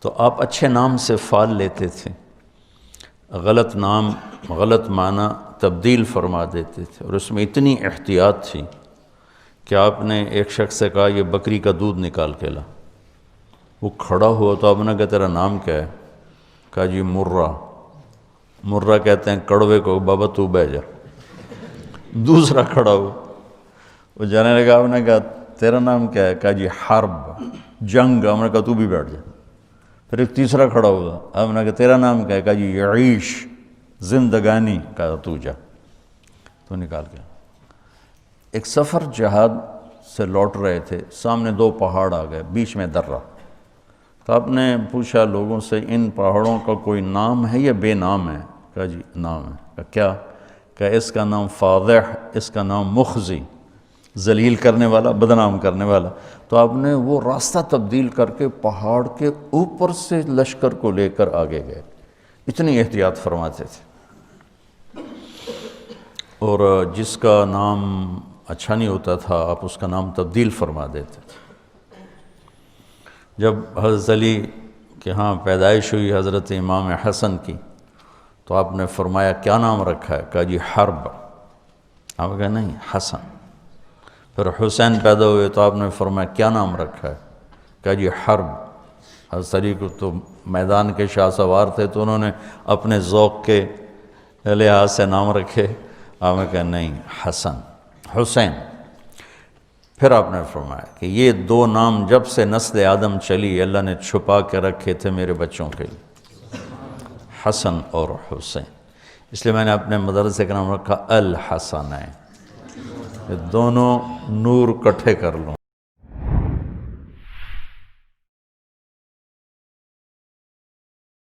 تو آپ اچھے نام سے فال لیتے تھے، غلط نام غلط معنی تبدیل فرما دیتے تھے، اور اس میں اتنی احتیاط تھی کہ آپ نے ایک شخص سے کہا یہ بکری کا دودھ نکال کے لا، وہ کھڑا ہوا تو آپ نے کہا تیرا نام کیا ہے؟ کہا جی مرہ۔ مرہ کہتے ہیں کڑوے کو، بابا تو بیٹھ جا۔ دوسرا کھڑا ہوا، وہ جانے لگا، آپ نے کہا تیرا نام کیا ہے؟ کہا جی حرب، جنگ۔ آپ نے کہا تو بھی بیٹھ جا۔ پھر ایک تیسرا کھڑا ہوا، آپ نے کہا تیرا نام کیا ہے؟ کہا جی یعیش، زندگانی۔ کہا تو جا، تو نکال کے۔ ایک سفر جہاد سے لوٹ رہے تھے، سامنے دو پہاڑ آ گئے، بیچ میں درہ۔ تو آپ نے پوچھا لوگوں سے ان پہاڑوں کا کوئی نام ہے یا بے نام ہے؟ کہا جی نام ہے۔ کہا کیا؟ کہا اس کا نام فاضح، اس کا نام مخزی، ذلیل کرنے والا، بدنام کرنے والا۔ تو آپ نے وہ راستہ تبدیل کر کے پہاڑ کے اوپر سے لشکر کو لے کر آگے گئے، اتنی احتیاط فرماتے تھے۔ اور جس کا نام اچھا نہیں ہوتا تھا آپ اس کا نام تبدیل فرما دیتے تھے۔ جب حضرت علی کے ہاں پیدائش ہوئی حضرت امام حسن کی، تو آپ نے فرمایا کیا نام رکھا ہے؟ کہا جی حرب۔ آپ کہا نہیں، حسن۔ پھر حسین پیدا ہوئے تو آپ نے فرمایا کیا نام رکھا ہے؟ کہا جی حرب۔ حضرت علی کو تو میدان کے شاہ سوار تھے تو انہوں نے اپنے ذوق کے لحاظ سے نام رکھے۔ آپ نے کہا نہیں، حسن، حسین۔ پھر آپ نے فرمایا کہ یہ دو نام جب سے نسل آدم چلی اللہ نے چھپا کے رکھے تھے میرے بچوں کے لیے، حسن اور حسین۔ اس لیے میں نے اپنے مدرسے کا نام رکھا الحسنین، دونوں نور کٹھے کر لوں۔